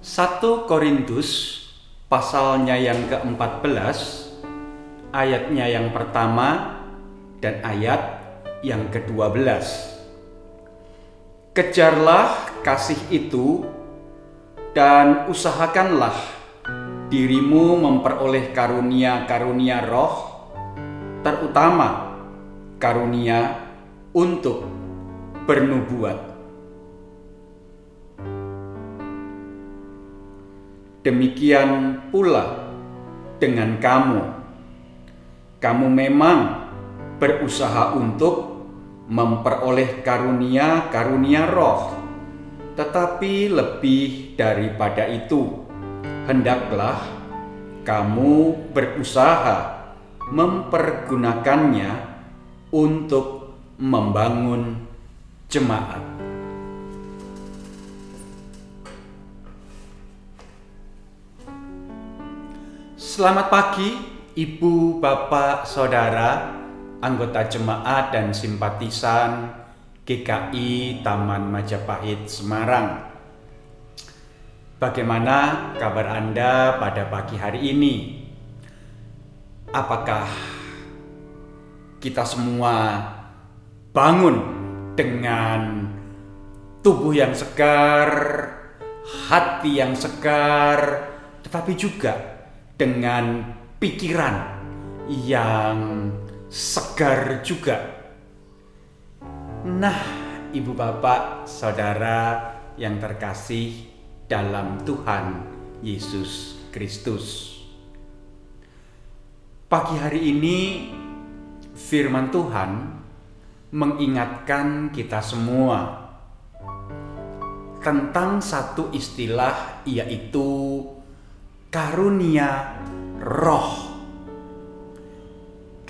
1 Korintus pasalnya yang ke-14, ayatnya yang pertama dan ayat yang ke-12. Kejarlah kasih itu dan usahakanlah dirimu memperoleh karunia-karunia roh, terutama karunia untuk bernubuat. Demikian pula dengan kamu. Kamu memang berusaha untuk memperoleh karunia-karunia roh, tetapi lebih daripada itu, hendaklah kamu berusaha mempergunakannya untuk membangun jemaat. Selamat pagi, Ibu, Bapak, Saudara, anggota jemaat dan simpatisan GKI Taman Majapahit Semarang. Bagaimana kabar Anda pada pagi hari ini? Apakah kita semua bangun dengan tubuh yang segar, hati yang segar, tetapi juga dengan pikiran yang segar juga? Nah, Ibu, Bapak, Saudara yang terkasih dalam Tuhan Yesus Kristus, pagi hari ini firman Tuhan mengingatkan kita semua tentang satu istilah, yaitu karunia roh.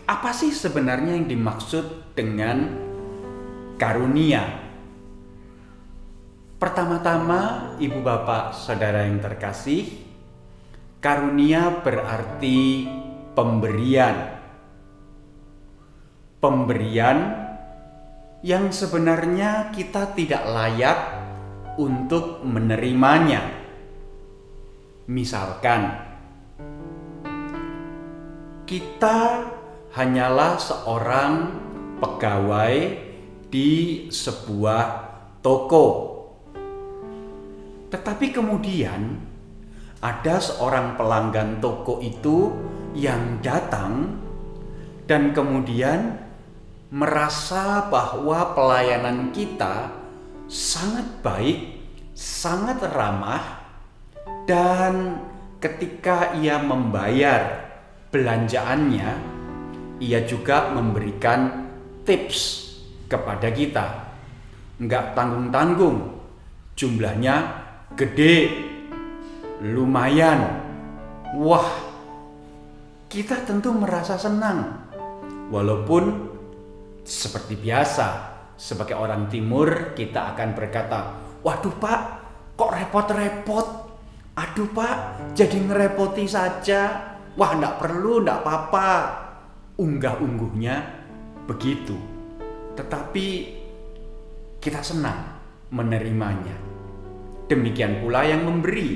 Apa sih sebenarnya yang dimaksud dengan karunia? Pertama-tama, Ibu, Bapak, Saudara yang terkasih, karunia berarti pemberian. Pemberian yang sebenarnya kita tidak layak untuk menerimanya. Misalkan, kita hanyalah seorang pegawai di sebuah toko, tetapi kemudian ada seorang pelanggan toko itu yang datang dan kemudian merasa bahwa pelayanan kita sangat baik, sangat ramah, dan ketika ia membayar belanjaannya, ia juga memberikan tips kepada kita. Nggak tanggung-tanggung, jumlahnya gede, lumayan. Wah, kita tentu merasa senang. Walaupun seperti biasa, sebagai orang timur kita akan berkata, "Waduh Pak, kok repot-repot? Aduh Pak, jadi ngerepoti saja. Wah, enggak perlu, enggak apa-apa." Unggah-ungguhnya begitu. Tetapi kita senang menerimanya. Demikian pula yang memberi.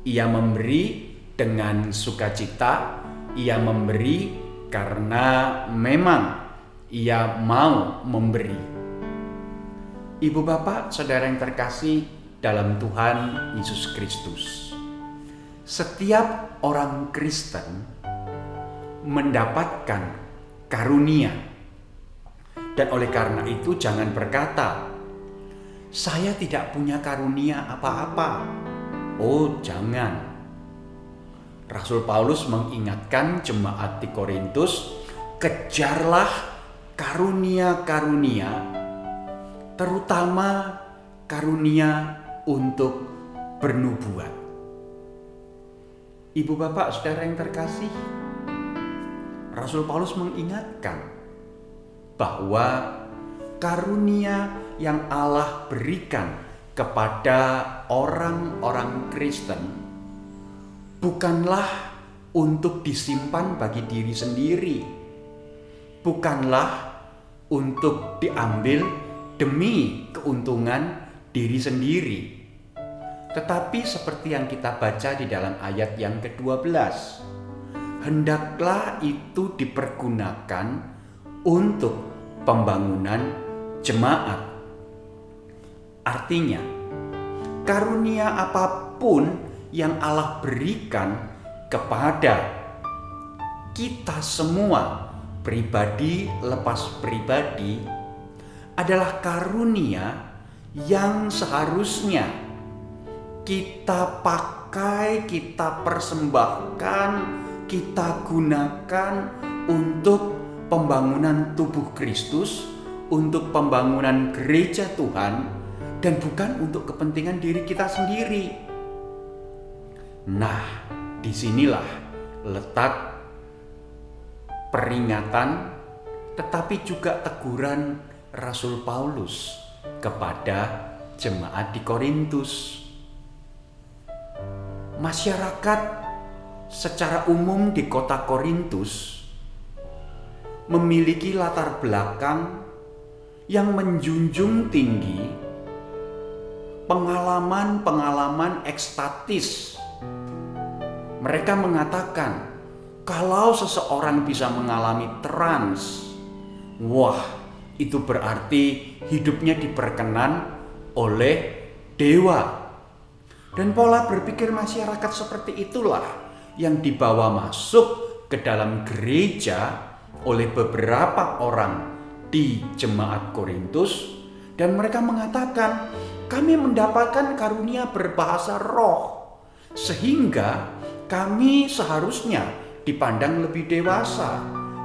Ia memberi dengan sukacita. Ia memberi karena memang ia mau memberi. Ibu, Bapak, Saudara yang terkasih dalam Tuhan Yesus Kristus, setiap orang Kristen mendapatkan karunia. Dan oleh karena itu jangan berkata, "Saya tidak punya karunia apa-apa." Oh, jangan. Rasul Paulus mengingatkan jemaat di Korintus, kejarlah karunia-karunia, terutama karunia untuk bernubuat. Ibu, Bapak, Saudara yang terkasih, Rasul Paulus mengingatkan bahwa karunia yang Allah berikan kepada orang-orang Kristen bukanlah untuk disimpan bagi diri sendiri, bukanlah untuk diambil demi keuntungan diri sendiri, Tetapi seperti yang kita baca di dalam ayat yang ke-12, hendaklah itu dipergunakan untuk pembangunan jemaat. Artinya, karunia apapun yang Allah berikan kepada kita semua, pribadi lepas pribadi, adalah karunia yang seharusnya kita pakai, kita persembahkan, kita gunakan untuk pembangunan tubuh Kristus, untuk pembangunan gereja Tuhan, dan bukan untuk kepentingan diri kita sendiri. Nah, disinilah letak peringatan tetapi juga teguran Rasul Paulus kepada jemaat di Korintus. Masyarakat secara umum di kota Korintus memiliki latar belakang yang menjunjung tinggi pengalaman-pengalaman ekstatis. Mereka mengatakan, kalau seseorang bisa mengalami trans, wah, itu berarti hidupnya diperkenan oleh dewa. Dan pola berpikir masyarakat seperti itulah yang dibawa masuk ke dalam gereja oleh beberapa orang di jemaat Korintus, dan mereka mengatakan, kami mendapatkan karunia berbahasa roh, sehingga kami seharusnya dipandang lebih dewasa,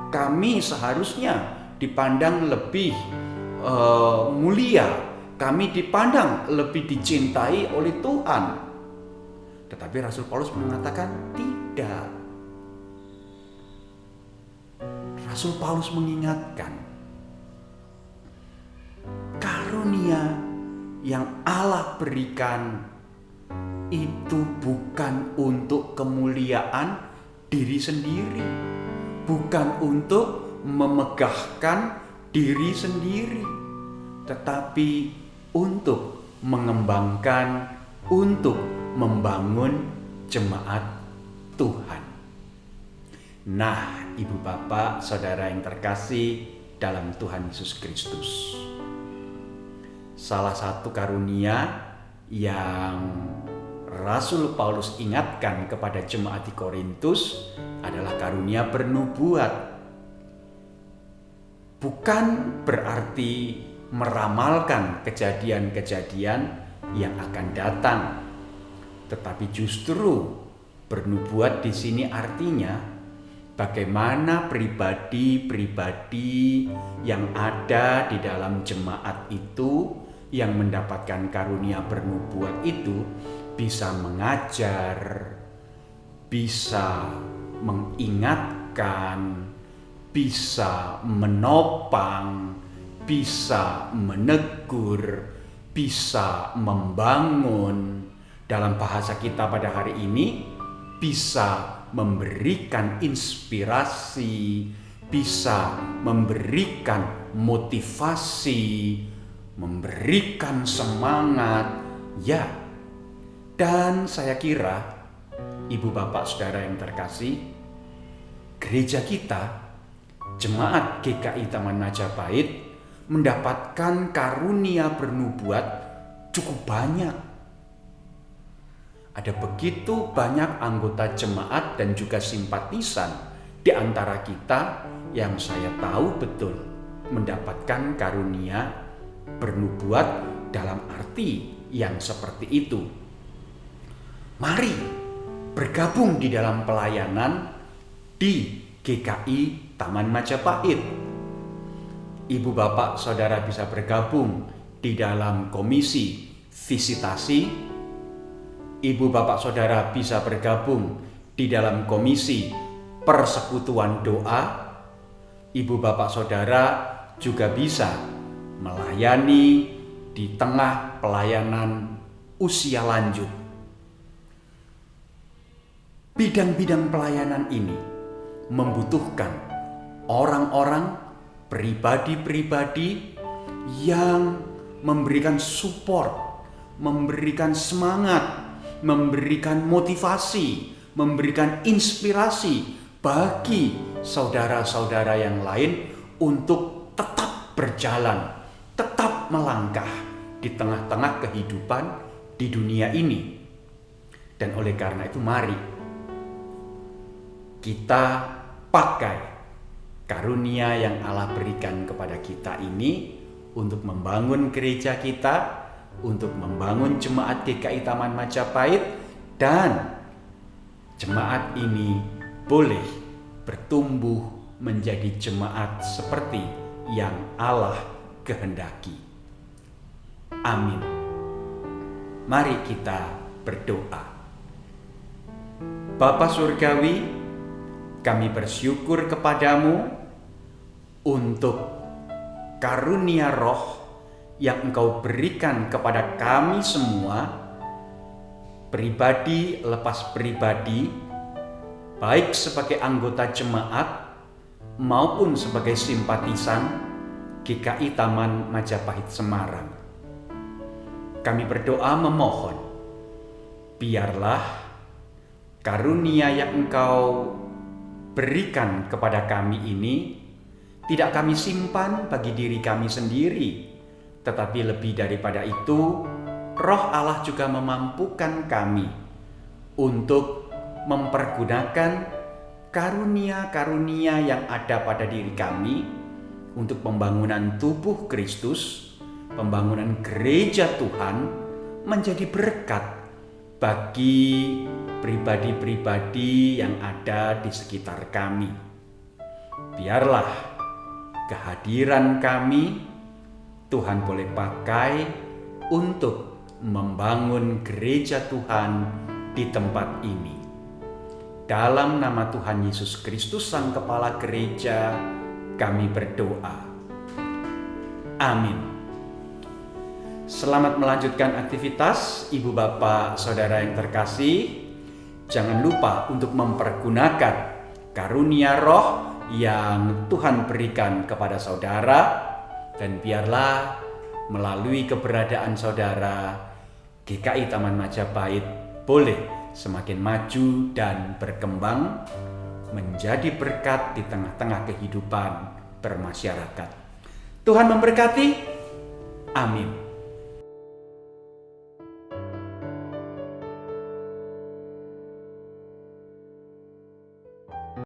kami seharusnya dipandang lebih mulia, kami dipandang lebih dicintai oleh Tuhan. Tetapi Rasul Paulus mengatakan tidak. Rasul Paulus mengingatkan, karunia yang Allah berikan itu bukan untuk kemuliaan diri sendiri, bukan untuk memegahkan diri sendiri, tetapi untuk mengembangkan, untuk membangun jemaat Tuhan. Nah, Ibu Bapak, Saudara yang terkasih dalam Tuhan Yesus Kristus, salah satu karunia yang Rasul Paulus ingatkan kepada jemaat di Korintus adalah karunia bernubuat. Bukan berarti meramalkan kejadian-kejadian yang akan datang, tetapi justru bernubuat di sini artinya bagaimana pribadi-pribadi yang ada di dalam jemaat itu yang mendapatkan karunia bernubuat itu bisa mengajar, bisa mengingatkan, bisa menopang, bisa menegur, bisa membangun. Dalam bahasa kita pada hari ini, bisa memberikan inspirasi, bisa memberikan motivasi, memberikan semangat, ya. Dan saya kira, Ibu Bapak Saudara yang terkasih, gereja kita, Jemaat GKI Taman Majapahit, mendapatkan karunia bernubuat cukup banyak. Ada begitu banyak anggota jemaat dan juga simpatisan di antara kita yang saya tahu betul mendapatkan karunia bernubuat dalam arti yang seperti itu. Mari bergabung di dalam pelayanan di GKI Taman Majapahit. Ibu Bapak Saudara bisa bergabung di dalam komisi visitasi. Ibu Bapak Saudara bisa bergabung di dalam komisi persekutuan doa. Ibu Bapak Saudara juga bisa melayani di tengah pelayanan usia lanjut. Bidang-bidang pelayanan ini membutuhkan orang-orang, pribadi-pribadi yang memberikan support, memberikan semangat, memberikan motivasi, memberikan inspirasi bagi saudara-saudara yang lain untuk tetap berjalan, tetap melangkah di tengah-tengah kehidupan di dunia ini. Dan oleh karena itu mari kita pakai karunia yang Allah berikan kepada kita ini untuk membangun gereja kita, untuk membangun jemaat GKI Taman Majapahit, dan jemaat ini boleh bertumbuh menjadi jemaat seperti yang Allah kehendaki. Amin. Mari kita berdoa. Bapa Surgawi, kami bersyukur kepadamu untuk karunia roh yang Engkau berikan kepada kami semua, pribadi lepas pribadi, baik sebagai anggota jemaat maupun sebagai simpatisan GKI Taman Majapahit Semarang. Kami berdoa memohon, biarlah karunia yang Engkau berikan kepada kami ini tidak kami simpan bagi diri kami sendiri, tetapi lebih daripada itu, Roh Allah juga memampukan kami untuk mempergunakan karunia-karunia yang ada pada diri kami untuk pembangunan tubuh Kristus, pembangunan gereja Tuhan menjadi berkat bagi pribadi-pribadi yang ada di sekitar kami. Biarlah kehadiran kami Tuhan boleh pakai untuk membangun gereja Tuhan di tempat ini. Dalam nama Tuhan Yesus Kristus, Sang Kepala Gereja, kami berdoa. Amin. Selamat melanjutkan aktivitas Ibu Bapak Saudara yang terkasih. Jangan lupa untuk mempergunakan karunia roh yang Tuhan berikan kepada saudara, dan biarlah melalui keberadaan saudara, GKI Taman Majapahit boleh semakin maju dan berkembang menjadi berkat di tengah-tengah kehidupan bermasyarakat. Tuhan memberkati. Amin.